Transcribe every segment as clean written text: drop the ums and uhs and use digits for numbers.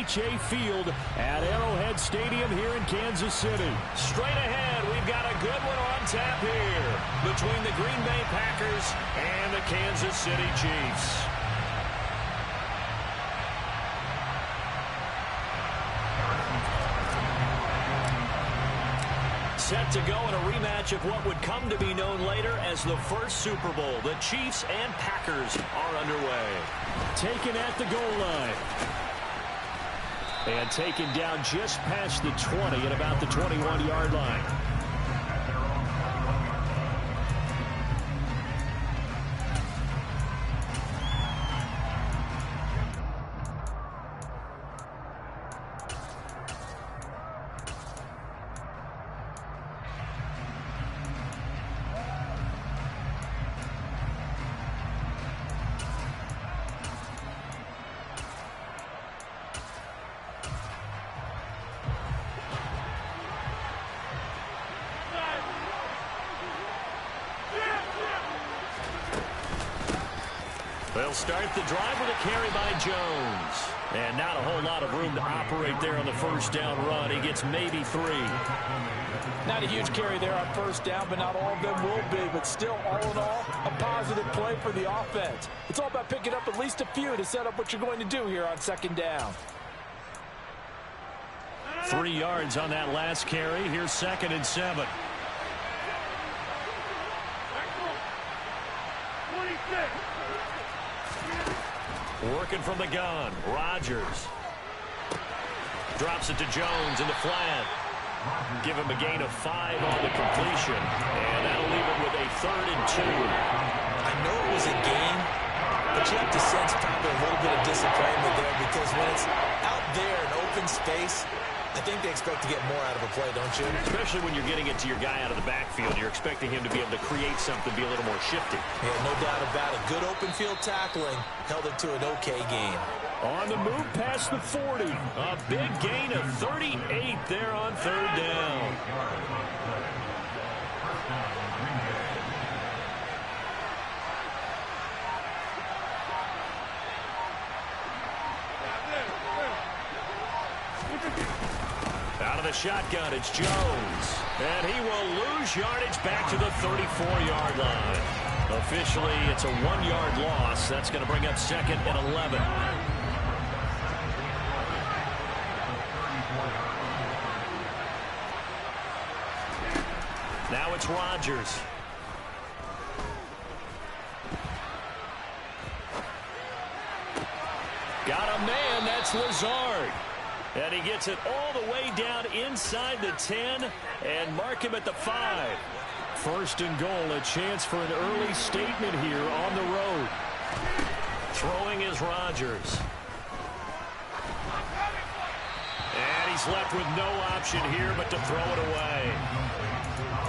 NRHA Field at Arrowhead Stadium here in Kansas City. Straight ahead, we've got a good one on tap here between the Green Bay Packers and the Kansas City Chiefs. Set to go in a rematch of what would come to be known later as the first Super Bowl. The Chiefs and Packers are underway. Taken at the goal line. And taken down just past the 20 at about the 21-yard line. They'll start the drive with a carry by Jones. And not a whole lot of room to operate there on the first down run. He gets maybe 3. Not a huge carry there on first down, but not all of them will be. But still, all in all, a positive play for the offense. It's all about picking up at least a few to set up what you're going to do here on second down. 3 yards on that last carry. Here's 2nd and 7. Working from the gun. Rodgers drops it to Jones in the flat. Give him a gain of 5 on the completion. And that'll leave it with a 3rd and 2. I know it was a gain, but you have to sense probably a little bit of disappointment there because when it's out there in open space, I think they expect to get more out of a play, don't you? Especially when you're getting it to your guy out of the backfield. You're expecting him to be able to create something, be a little more shifty. Yeah, no doubt about it. Good open field tackling held it to an okay game. On the move past the 40. A big gain of 38 there on 3rd down. Out of the shotgun, it's Jones. And he will lose yardage back to the 34-yard line. Officially, it's a 1-yard loss. That's going to bring up 2nd and 11. Now it's Rodgers. Got a man, that's Lazard. And he gets it all the way down inside the 10 and mark him at the 5. 1st and goal, a chance for an early statement here on the road. Throwing is Rodgers. And he's left with no option here but to throw it away.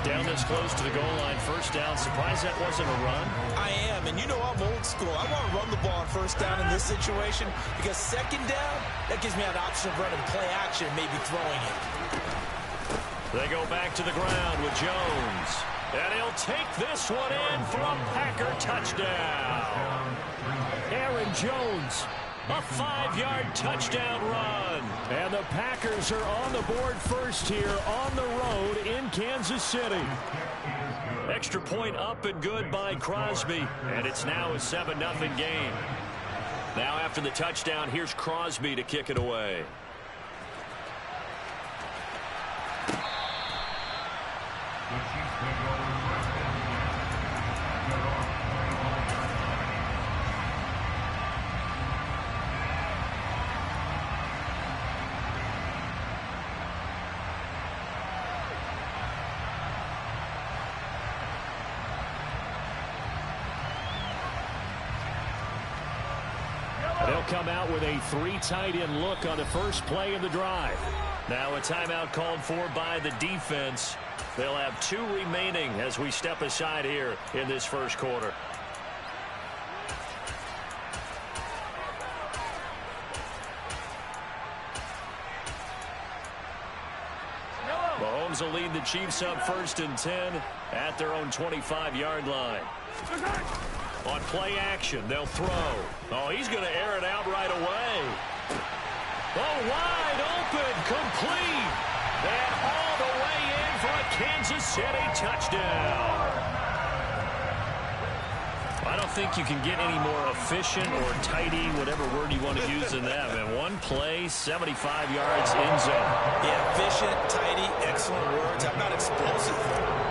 Down this close to the goal line, 1st down. Surprised that wasn't a run? I am, and you know I'm old school. I want to run the ball on 1st down in this situation because 2nd down, that gives me an option of running play action, maybe throwing it. They go back to the ground with Jones. And he'll take this one in for a Packer touchdown. Aaron Jones. A 5-yard touchdown run. And the Packers are on the board first here on the road in Kansas City. Extra point up and good by Crosby. And it's now a 7-0 game. Now after the touchdown, here's Crosby to kick it away. They'll come out with a 3 tight end look on the first play of the drive. Now a timeout called for by the defense. They'll have 2 remaining as we step aside here in this first quarter. Mahomes will lead the Chiefs up 1st and 10 at their own 25-yard line. On play action, they'll throw. Oh, he's going to air it out right away. Oh, wide open, complete. And all the way in for a Kansas City touchdown. I don't think you can get any more efficient or tidy, whatever word you want to use in that. Man, one play, 75 yards in zone. Yeah, efficient, tidy, excellent words. How about explosive?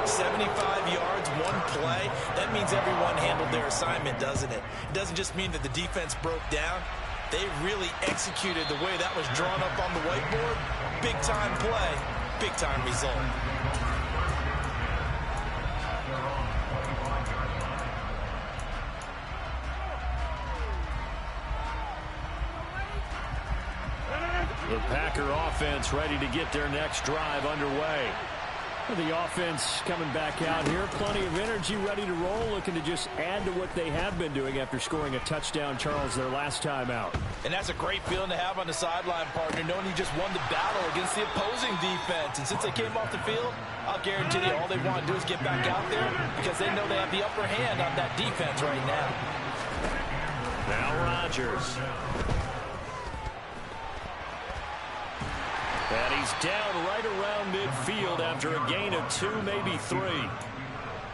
75 yards, one play. That means everyone handled their assignment, doesn't it? It doesn't just mean that the defense broke down. They really executed the way that was drawn up on the whiteboard. Big-time play, big-time result. The Packer offense ready to get their next drive underway. The offense coming back out here. Plenty of energy, ready to roll, looking to just add to what they have been doing after scoring a touchdown, Charles, their last time out. And that's a great feeling to have on the sideline, partner, knowing you just won the battle against the opposing defense. And since they came off the field, I'll guarantee you all they want to do is get back out there because they know they have the upper hand on that defense right now. Now Rodgers. And he's down right around midfield after a gain of 2, maybe 3.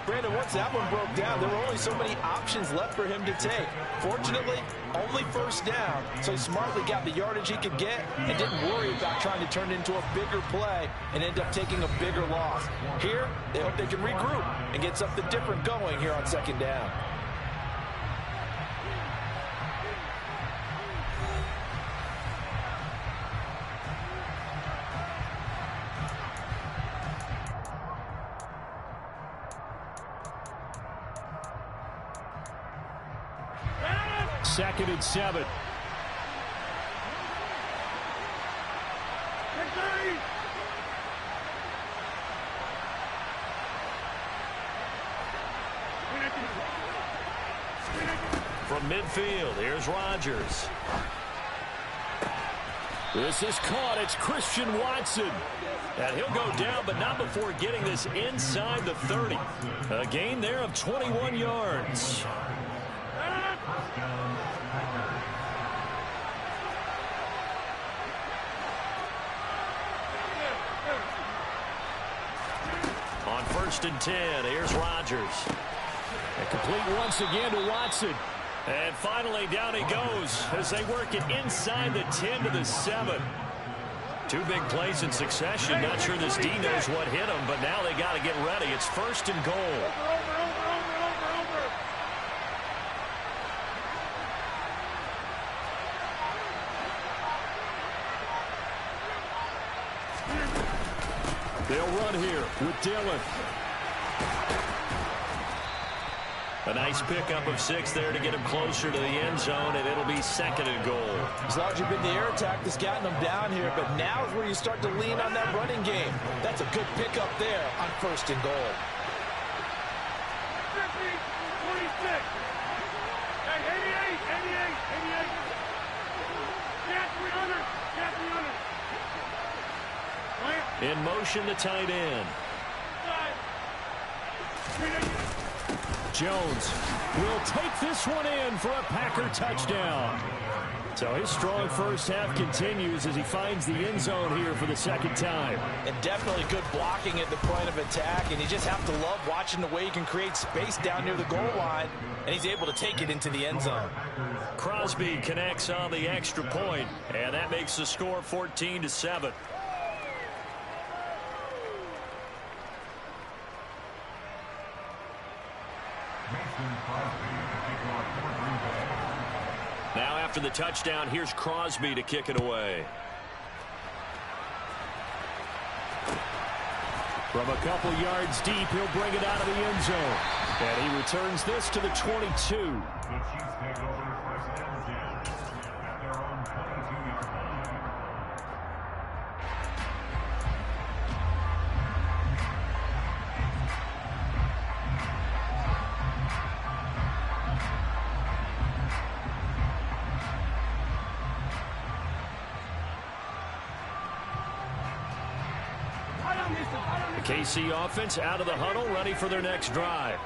Brandon, once that one broke down, there were only so many options left for him to take. Fortunately, only first down, so he smartly got the yardage he could get and didn't worry about trying to turn it into a bigger play and end up taking a bigger loss. Here, they hope they can regroup and get something different going here on second down. Second and 7. From midfield, here's Rodgers. This is caught. It's Christian Watson. And he'll go down, but not before getting this inside the 30. A gain there of 21 yards. On 1st and 10, here's Rodgers. And complete once again to Watson. And finally, down he goes as they work it inside the 10 to the 7. 2 big plays in succession. Not sure this D knows what hit him, but now they got to get ready. It's 1st and goal. They'll run here with Dillon. A nice pickup of 6 there to get him closer to the end zone, and it'll be 2nd and goal. As long as you've been the air attack that's gotten them down here, but now is where you start to lean on that running game. That's a good pickup there on 1st and goal. 26. Hey, 88. Get 300. In motion, the tight end. Jones will take this one in for a Packer touchdown. So his strong first half continues as he finds the end zone here for the 2nd time. And definitely good blocking at the point of attack, and you just have to love watching the way he can create space down near the goal line, and he's able to take it into the end zone. Crosby connects on the extra point, and that makes the score 14-7. Now after the touchdown, here's Crosby to kick it away. From a couple yards deep, he'll bring it out of the end zone. And he returns this to the 22. The KC offense out of the huddle, ready for their next drive.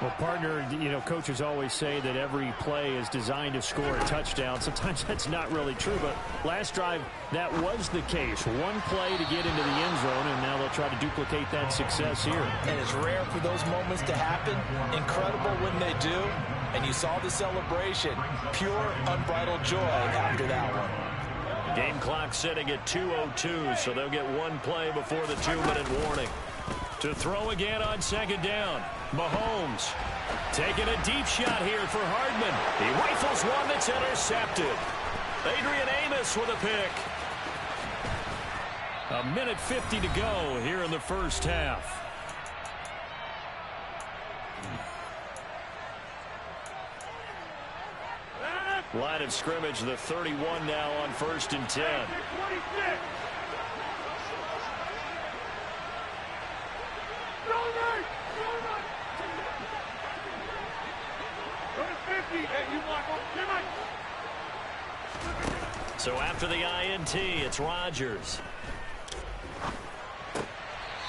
Well, partner, coaches always say that every play is designed to score a touchdown. Sometimes that's not really true, but last drive, that was the case. One play to get into the end zone, and now they'll try to duplicate that success here. And it's rare for those moments to happen. Incredible when they do. And you saw the celebration. Pure, unbridled joy after that one. Game clock sitting at 2:02, so they'll get one play before the 2-minute warning. To throw again on second down. Mahomes taking a deep shot here for Hardman. He rifles one that's intercepted. Adrian Amos with a pick. 1:50 to go here in the first half. Line of scrimmage, the 31 now on 1st and 10. 26. Go to 50. Hey, you want So after the INT, it's Rodgers.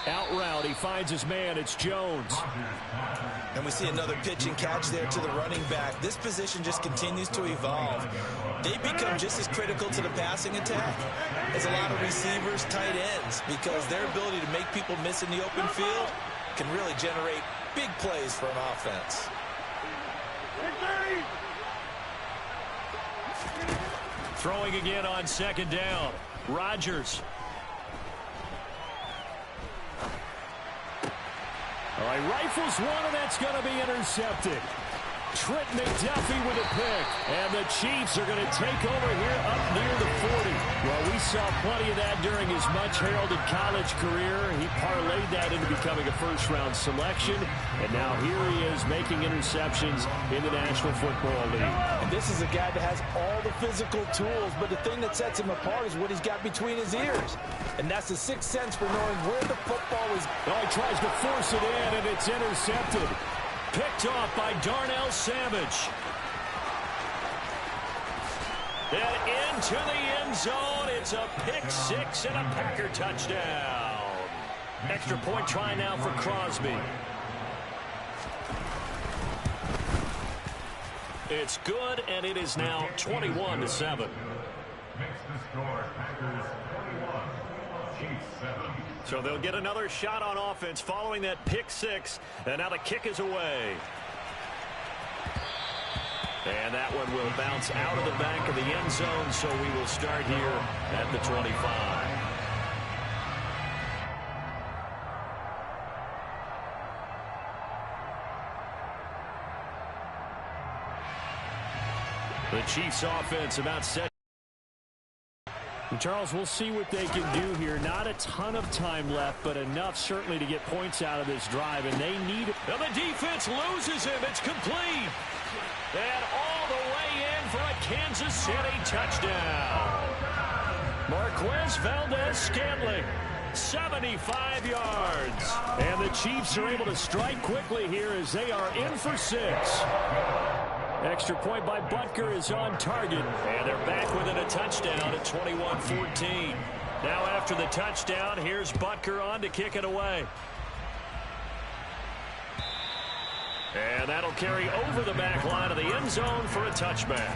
Out route, he finds his man. It's Jones. And we see another pitch and catch there to the running back. This position just continues to evolve. They become just as critical to the passing attack as a lot of receivers, tight ends, because their ability to make people miss in the open field can really generate big plays for an offense. Throwing again on second down. Rodgers. All right, rifles one, and that's going to be intercepted. Trent McDuffie with a pick. And the Chiefs are going to take over here up near the 40. Well, we saw plenty of that during his much-heralded college career. He parlayed that into becoming a first-round selection. And now here he is making interceptions in the National Football League. And this is a guy that has all the physical tools, but the thing that sets him apart is what he's got between his ears. And that's the sixth sense for knowing where the football is. Oh, he tries to force it in, and it's intercepted. Picked off by Darnell Savage. And into the end zone. It's a pick six and a Packer touchdown. Extra point try now for Crosby. It's good, and it is now 21-7. Makes the score Packers 21, Chiefs 7. So they'll get another shot on offense following that pick six. And now the kick is away. And that one will bounce out of the back of the end zone. So we will start here at the 25. The Chiefs offense about set. Charles, we'll see what they can do here. Not a ton of time left, but enough certainly to get points out of this drive, and they need it. And the defense loses him. It's complete. And all the way in for a Kansas City touchdown. Marquez Valdez-Scantling, 75 yards. And the Chiefs are able to strike quickly here as they are in for 6. Extra point by Butker is on target. And they're back within a touchdown at 21-14. Now after the touchdown, here's Butker on to kick it away. And that'll carry over the back line of the end zone for a touchback.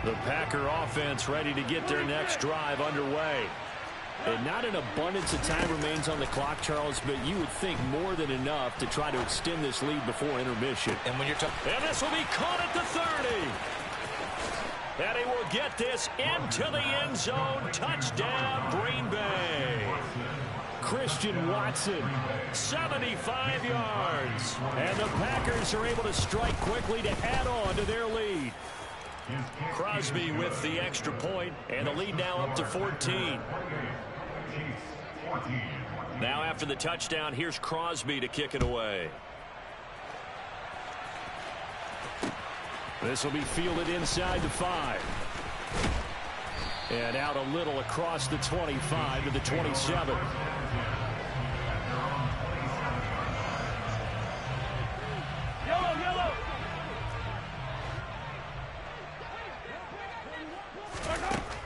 The Packer offense ready to get their next drive underway. And not an abundance of time remains on the clock, Charles, but you would think more than enough to try to extend this lead before intermission. And when you're talking, and this will be caught at the 30. And he will get this into the end zone. Touchdown, Green Bay. Christian Watson, 75 yards. And the Packers are able to strike quickly to add on to their lead. Crosby with the extra point, and the lead now up to 14. Now after the touchdown, here's Crosby to kick it away. This will be fielded inside the 5. And out a little across the 25 to the 27.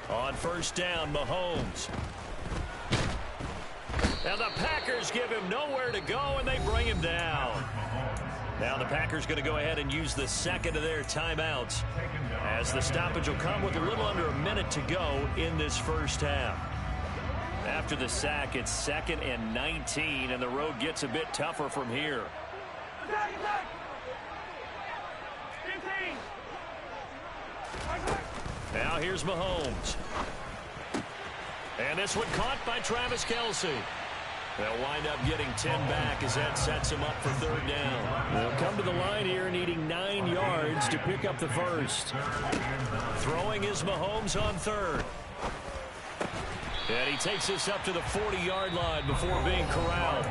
On first down, Mahomes. And the Packers give him nowhere to go, and they bring him down. Now the Packers going to go ahead and use the second of their timeouts, as the stoppage will come with a little under a minute to go in this first half. After the sack, it's 2nd and 19, and the road gets a bit tougher from here. Now here's Mahomes. And this one caught by Travis Kelce. They'll wind up getting 10 back as that sets him up for third down. They'll come to the line here needing 9 yards to pick up the first. Throwing is Mahomes on third. And he takes this up to the 40-yard line before being corralled.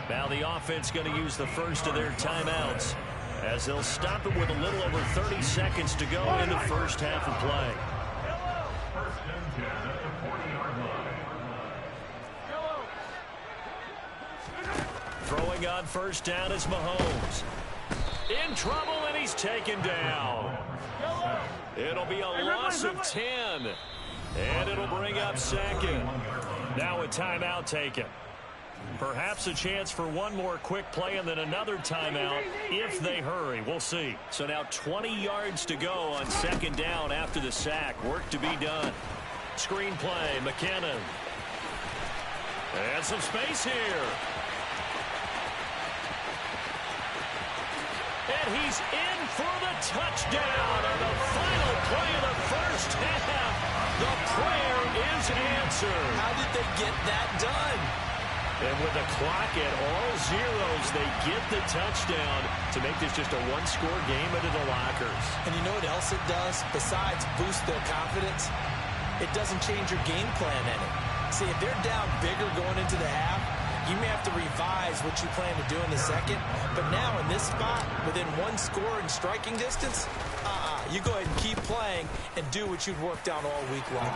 Now the offense going to use the first of their timeouts, as they'll stop it with a little over 30 seconds to go in the first half of play. First and 10 at the 40-yard line. Throwing on first down is Mahomes. In trouble, and he's taken down. It'll be a loss of 10. And it'll bring up second. Now a timeout taken. Perhaps a chance for one more quick play and then another timeout if they hurry. We'll see. So now 20 yards to go on second down after the sack. Work to be done. Screen play, McKinnon. And some space here. And he's in for the touchdown on the final play of the first half. The prayer is answered. How did they get that done? And with the clock at all zeros, they get the touchdown to make this just a one-score game into the lockers. And you know what else it does? Besides boost their confidence, it doesn't change your game plan any. See, if they're down bigger going into the half, you may have to revise what you plan to do in the second. But now in this spot, within one score and striking distance, you go ahead and keep playing and do what you've worked on all week long.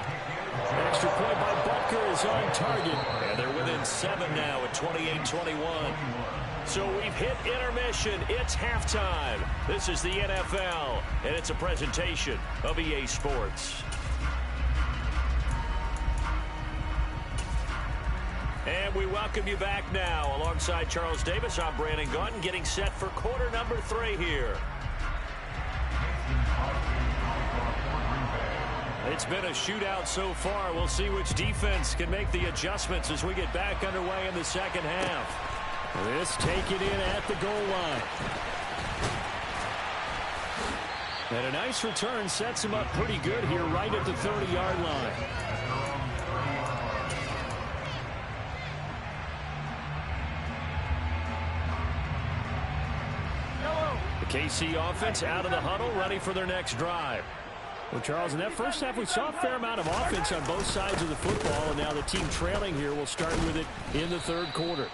Extra point by Butker is on target. And they're within 7 now at 28-21. So we've hit intermission. It's halftime. This is the NFL, and it's a presentation of EA Sports. And we welcome you back now. Alongside Charles Davis, I'm Brandon Gaudin, getting set for quarter number 3 here. It's been a shootout so far. We'll see which defense can make the adjustments as we get back underway in the second half. This taken in at the goal line. And a nice return sets him up pretty good here right at the 30-yard line. KC offense out of the huddle, ready for their next drive. Well, Charles, in that first half, we saw a fair amount of offense on both sides of the football, and now the team trailing here will start with it in the third quarter.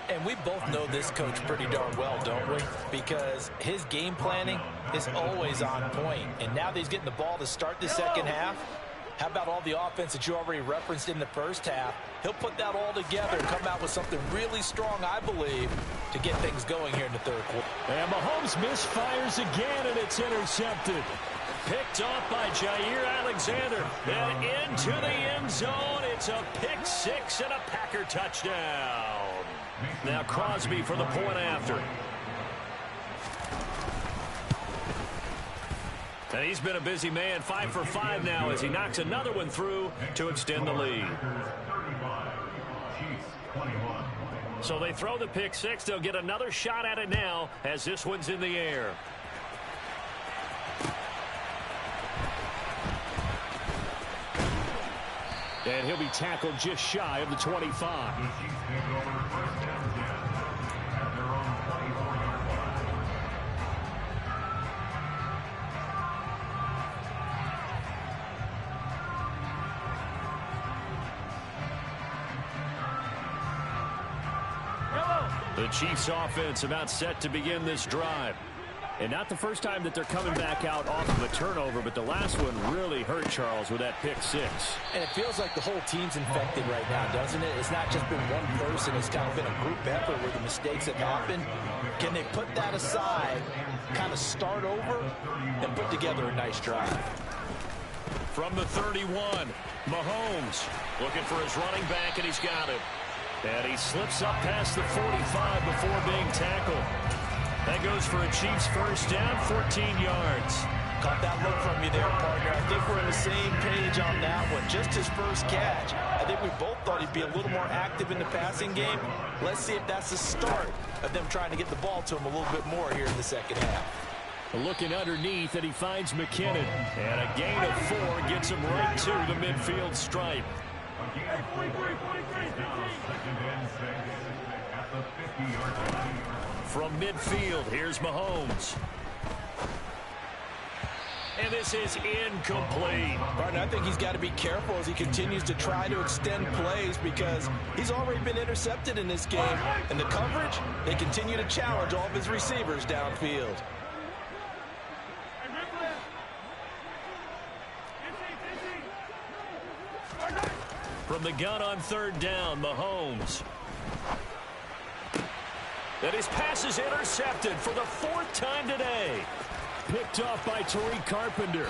And we both know this coach pretty darn well, don't we? Because his game planning is always on point. And now that he's getting the ball to start the second half, how about all the offense that you already referenced in the first half? He'll put that all together and come out with something really strong, I believe, to get things going here in the third quarter. And Mahomes misfires again, and it's intercepted. Picked off by Jair Alexander. And into the end zone. It's a pick six and a Packer touchdown. Now Crosby for the point after. And he's been a busy man, 5 for 5 now as he knocks another one through to extend the lead. So they throw the pick six. They'll get another shot at it now as this one's in the air. And he'll be tackled just shy of the 25. The Chiefs offense about set to begin this drive. And not the first time that they're coming back out off of a turnover, but the last one really hurt Charles with that pick six. And it feels like the whole team's infected right now, doesn't it? It's not just been one person. It's kind of been a group effort where the mistakes have happened. Can they put that aside, kind of start over, and put together a nice drive? From the 31, Mahomes looking for his running back, and he's got it. And he slips up past the 45 before being tackled. That goes for a Chiefs first down, 14 yards. Caught that look from you there, partner. I think we're on the same page on that one. Just his first catch. I think we both thought he'd be a little more active in the passing game. Let's see if that's the start of them trying to get the ball to him a little bit more here in the second half. Looking underneath, and he finds McKinnon. And a gain of 4 gets him right to the midfield stripe. From midfield, here's Mahomes. And this is incomplete. Partner, I think he's got to be careful as he continues to try to extend plays because he's already been intercepted in this game. And the coverage, they continue to challenge all of his receivers downfield. From the gun on third down, Mahomes. And his pass is intercepted for the 4th time today. Picked off by Tariq Carpenter.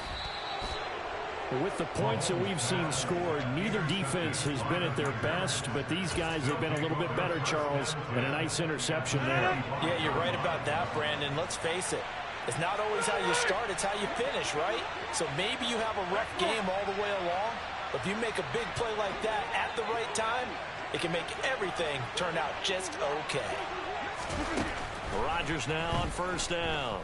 With the points that we've seen scored, neither defense has been at their best, but these guys have been a little bit better, Charles, and a nice interception there. Yeah, you're right about that, Brandon. Let's face it. It's not always how you start, it's how you finish, right? So maybe you have a rough game all the way along, but if you make a big play like that at the right time, it can make everything turn out just okay. Rodgers now on first down.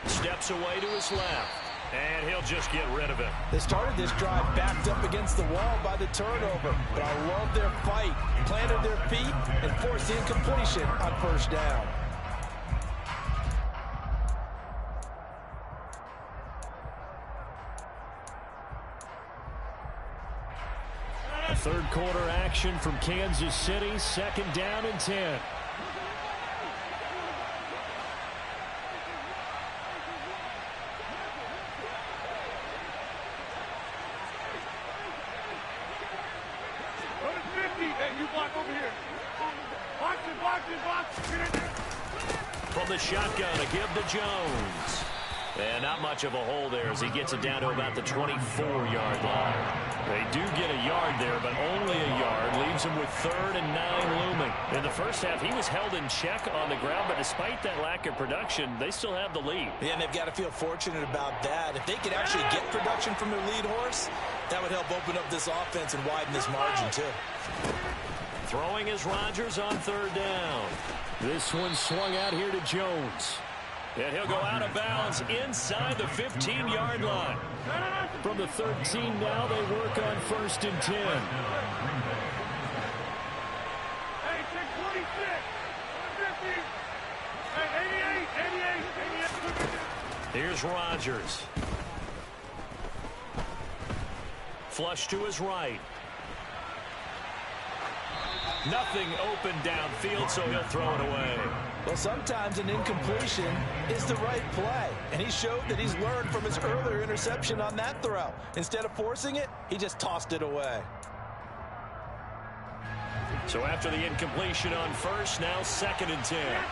Steps away to his left. And he'll just get rid of it. They started this drive backed up against the wall by the turnover. But I love their fight. Planted their feet and forced the incompletion on first down. A third quarter action from Kansas City. Second down and 10. From the shotgun, a give to Jones. And not much of a hole there as he gets it down to about the 24-yard line. They do get a yard there, but only a yard. Leaves him with 3rd and 9 looming. In the first half, he was held in check on the ground, but despite that lack of production, they still have the lead. Yeah, and they've got to feel fortunate about that. If they could actually get production from their lead horse, that would help open up this offense and widen this margin, too. Throwing is Rodgers on third down. This one swung out here to Jones. And he'll go out of bounds inside the 15-yard line. From the 13 now, they work on 1st and 10. Hey, 626. 50. Hey, 88. Here's Rodgers. Flush to his right. Nothing open downfield, so he'll throw it away. Well, sometimes an incompletion is the right play. And he showed that he's learned from his earlier interception on that throw. Instead of forcing it, he just tossed it away. So after the incompletion on first, now 2nd and 10.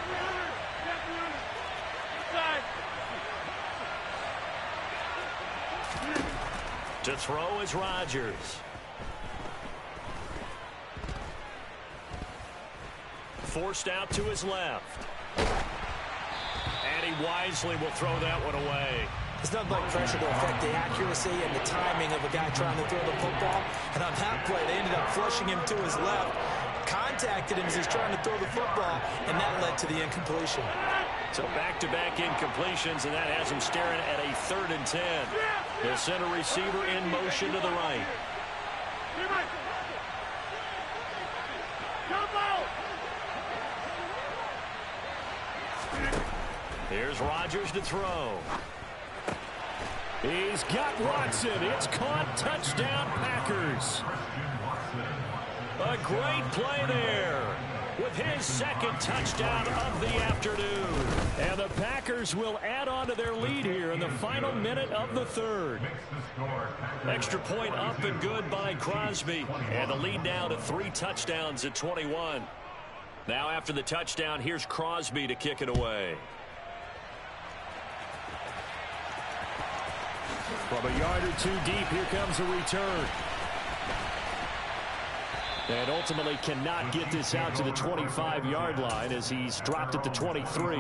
To throw is Rodgers. Forced out to his left. And he wisely will throw that one away. It's nothing like pressure to affect the accuracy and the timing of a guy trying to throw the football. And on that play, they ended up flushing him to his left. Contacted him as he's trying to throw the football, and that led to the incompletion. So back-to-back incompletions, and that has him staring at a 3rd and 10. The center receiver in motion to the right. Here's Rodgers to throw. He's got Watson. It's caught. Touchdown, Packers. A great play there. with his second touchdown of the afternoon. And the Packers will add on to their lead here in the final minute of the third. Extra point up and good by Crosby. And the lead now to 3 touchdowns at 21. Now after the touchdown, here's Crosby to kick it away. From a yard or two deep, here comes a return. And ultimately cannot get this out to the 25-yard line as he's dropped at the 23.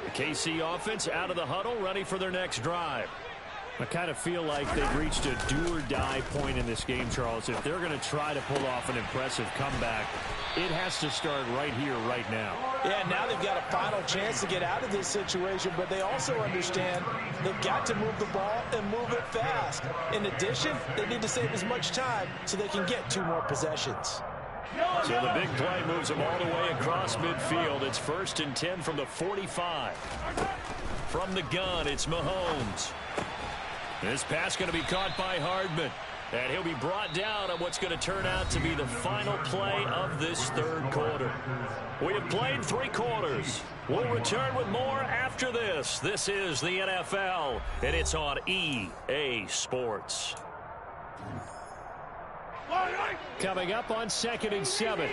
The KC offense out of the huddle, ready for their next drive. I kind of feel like they've reached a do-or-die point in this game, Charles. If they're going to try to pull off an impressive comeback, it has to start right here, right now. Yeah, now they've got a final chance to get out of this situation, but they also understand they've got to move the ball and move it fast. In addition, they need to save as much time so they can get 2 more possessions. So the big play moves them all the way across midfield. It's 1st and 10 from the 45. From the gun, it's Mahomes. This pass going to be caught by Hardman. And he'll be brought down on what's going to turn out to be the final play of this third quarter. We have played 3 quarters. We'll return with more after this. This is the NFL, and it's on EA Sports. Coming up on 2nd and 7.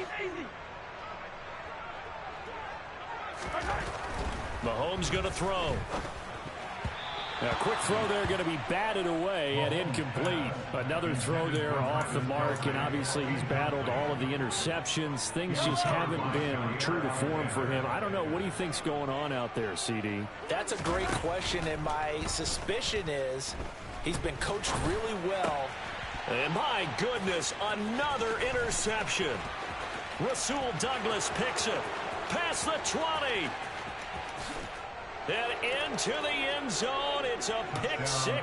Mahomes going to throw. A quick throw there going to be batted away and incomplete. Another throw there off the mark, and obviously he's battled all of the interceptions. Things just haven't been true to form for him. I don't know. What do you think's going on out there, CD? That's a great question, and my suspicion is he's been coached really well. And my goodness, another interception. Rasul Douglas picks it. Past the 20. And into the end zone. It's a pick 6.